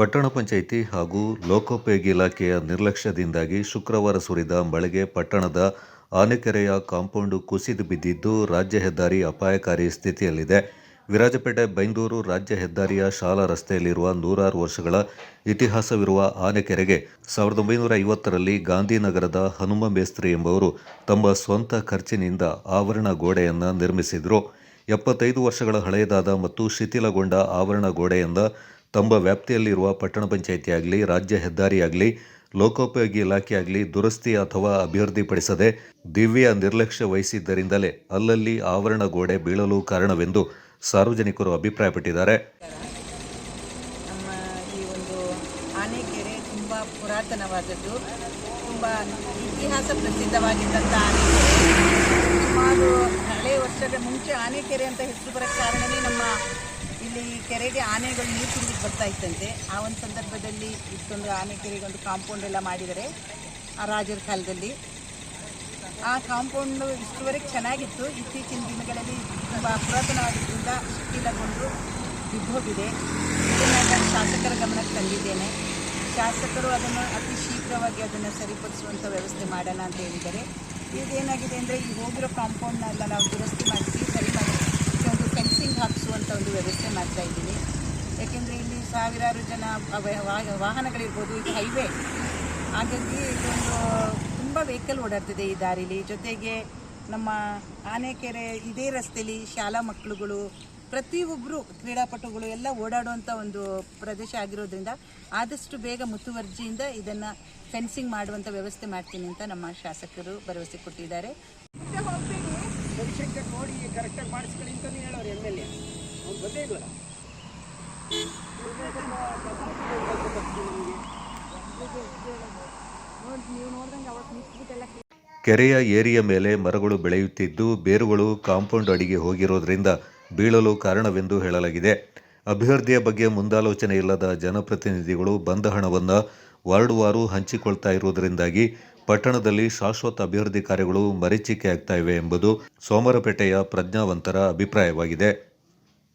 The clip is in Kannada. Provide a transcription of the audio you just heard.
ಪಟ್ಟಣ ಪಂಚಾಯಿತಿ ಹಾಗೂ ಲೋಕೋಪಯೋಗಿ ಇಲಾಖೆಯ ನಿರ್ಲಕ್ಷ್ಯದಿಂದಾಗಿ ಶುಕ್ರವಾರ ಸುರಿದ ಮಳೆಗೆ ಪಟ್ಟಣದ ಆನೆಕೆರೆಯ ಕಾಂಪೌಂಡ್ ಕುಸಿದು ಬಿದ್ದಿದ್ದು ರಾಜ್ಯ ಹೆದ್ದಾರಿ ಅಪಾಯಕಾರಿ ಸ್ಥಿತಿಯಲ್ಲಿದೆ. ವಿರಾಜಪೇಟೆ ಬೈಂದೂರು ರಾಜ್ಯ ಹೆದ್ದಾರಿಯ ಶಾಲಾ ರಸ್ತೆಯಲ್ಲಿರುವ ನೂರಾರು ವರ್ಷಗಳ ಇತಿಹಾಸವಿರುವ ಆನೆಕೆರೆಗೆ 1950ರಲ್ಲಿ ಗಾಂಧಿನಗರದ ಹನುಮ ಮೇಸ್ತ್ರಿ ಎಂಬುವರು ತಮ್ಮ ಸ್ವಂತ ಖರ್ಚಿನಿಂದ ಆವರಣ ಗೋಡೆಯನ್ನು ನಿರ್ಮಿಸಿದರು. 75 ವರ್ಷಗಳ ಹಳೆಯದಾದ ಮತ್ತು ಶಿಥಿಲಗೊಂಡ ಆವರಣ ಗೋಡೆಯಿಂದ ತಮ್ಮ ವ್ಯಾಪ್ತಿಯಲ್ಲಿರುವ ಪಟ್ಟಣ ಪಂಚಾಯಿತಿಯಾಗಲಿ, ರಾಜ್ಯ ಹೆದ್ದಾರಿಯಾಗಲಿ, ಲೋಕೋಪಯೋಗಿ ಇಲಾಖೆಯಾಗಲಿ ದುರಸ್ತಿ ಅಥವಾ ಅಭಿವೃದ್ಧಿಪಡಿಸದೆ ದಿವ್ಯ ನಿರ್ಲಕ್ಷ್ಯ ವಹಿಸಿದ್ದರಿಂದಲೇ ಅಲ್ಲಲ್ಲಿ ಆವರಣ ಗೋಡೆ ಬೀಳಲು ಕಾರಣವೆಂದು ಸಾರ್ವಜನಿಕರು ಅಭಿಪ್ರಾಯಪಟ್ಟಿದ್ದಾರೆ. ನಮ್ಮ ಈ ಒಂದು ಆನೆಕೆರೆ ತುಂಬ ಪುರಾತನವಾದದ್ದು, ತುಂಬ ಇತಿಹಾಸ ಪ್ರಸಿದ್ಧವಾಗಿದ್ದಂಥ ಆನೆಕೆರೆ. ಸುಮಾರು ಹಳೆಯ ವರ್ಷದ ಮುಂಚೆ ಆನೆಕೆರೆ ಅಂತ ಹೆಸರು ಬರೋಕ್ಕೆ ಕಾರಣವೇ ನಮ್ಮ ಇಲ್ಲಿ ಕೆರೆಗೆ ಆನೆಗಳು ನೀರು ತುಂಬಿಟ್ಟು ಬರ್ತಾ ಇತ್ತಂತೆ. ಆ ಒಂದು ಸಂದರ್ಭದಲ್ಲಿ ಇಷ್ಟೊಂದು ಆನೆಕೆರೆಗೆ ಒಂದು ಕಾಂಪೌಂಡ್ ಎಲ್ಲ ಮಾಡಿದ್ದಾರೆ ಆ ರಾಜರ ಕಾಲದಲ್ಲಿ. ಆ ಕಾಂಪೌಂಡು ಇಷ್ಟುವರೆಗೆ ಚೆನ್ನಾಗಿತ್ತು. ಇತ್ತೀಚಿನ ದಿನಗಳಲ್ಲಿ ತುಂಬ ಪುರಾತನವಾಗಿದ್ದರಿಂದ ಶಿಥಿಲಗೊಂಡು ಬಿದ್ದೋಗಿದೆ. ಇದನ್ನು ನಾನು ಶಾಸಕರ ಗಮನಕ್ಕೆ ತಂದಿದ್ದೇನೆ. ಶಾಸಕರು ಅದನ್ನು ಅತಿ ಶೀಘ್ರವಾಗಿ ಅದನ್ನು ಸರಿಪಡಿಸುವಂಥ ವ್ಯವಸ್ಥೆ ಮಾಡೋಣ ಅಂತ ಹೇಳಿದ್ದಾರೆ. ಇದೇನಾಗಿದೆ ಅಂದರೆ ಈ ಹೋಗಿರೋ ಕಾಂಪೌಂಡ್ನೆಲ್ಲ ನಾವು ದುರಸ್ತಿ ಮಾಡಿಸಿ ಸರಿ ಮಾಡಿ ಒಂದು ಫೆನ್ಸಿಂಗ್ ಹಾಕಿಸುವಂಥ ಒಂದು ವ್ಯವಸ್ಥೆ ಮಾಡ್ತಾ ಇದ್ದೀನಿ. ಯಾಕೆಂದರೆ ಇಲ್ಲಿ ಸಾವಿರಾರು ಜನ ವಾಹನಗಳಿರ್ಬೋದು, ಇದು ಹೈವೇ, ಹಾಗಾಗಿ ಇದೊಂದು ತುಂಬ ವೆಹಿಕಲ್ ಓಡಾಡ್ತಿದೆ ಈ ದಾರಿಲಿ. ಜೊತೆಗೆ ನಮ್ಮ ಆನೆಕೆರೆ ಇದೇ ರಸ್ತೆಯಲ್ಲಿ ಶಾಲಾ ಮಕ್ಕಳುಗಳು, ಪ್ರತಿಯೊಬ್ಬರು ಕ್ರೀಡಾಪಟುಗಳು ಎಲ್ಲ ಓಡಾಡುವಂಥ ಒಂದು ಪ್ರದೇಶ ಆಗಿರೋದ್ರಿಂದ ಆದಷ್ಟು ಬೇಗ ಮುತುವರ್ಜಿಯಿಂದ ಇದನ್ನು ಫೆನ್ಸಿಂಗ್ ಮಾಡುವಂಥ ವ್ಯವಸ್ಥೆ ಮಾಡ್ತೀನಿ ಅಂತ ನಮ್ಮ ಶಾಸಕರು ಭರವಸೆ ಕೊಟ್ಟಿದ್ದಾರೆ. ನೋಡಿ ಕರೆಕ್ಟಾಗಿ ಮಾಡಿಸ್ಕೊಳ್ಳಿ ಅಂತ ಹೇಳೋರು MLA ಅವ್ರು ಬಂದೇ ಇಲ್ವಲ್ಲ. ಕೆರೆಯ ಏರಿಯ ಮೇಲೆ ಮರಗಳು ಬೆಳೆಯುತ್ತಿದ್ದು ಬೇರುಗಳು ಕಾಂಪೌಂಡ್ ಅಡಿಗೆ ಹೋಗಿರೋದ್ರಿಂದ ಬೀಳಲು ಕಾರಣವೆಂದು ಹೇಳಲಾಗಿದೆ. ಅಭಿವೃದ್ಧಿಯ ಬಗ್ಗೆ ಮುಂದಾಲೋಚನೆ ಇಲ್ಲದ ಜನಪ್ರತಿನಿಧಿಗಳು ಬಂದ ಹಣವನ್ನು ವಾರ್ಡ್ವಾರು ಹಂಚಿಕೊಳ್ತಾ ಇರುವುದರಿಂದಾಗಿ ಪಟ್ಟಣದಲ್ಲಿ ಶಾಶ್ವತ ಅಭಿವೃದ್ಧಿ ಕಾರ್ಯಗಳು ಮರೀಚಿಕೆ ಆಗ್ತಾ ಇವೆ ಎಂಬುದು ಸೋಮರಪೇಟೆಯ ಪ್ರಜ್ಞಾವಂತರ ಅಭಿಪ್ರಾಯವಾಗಿದೆ.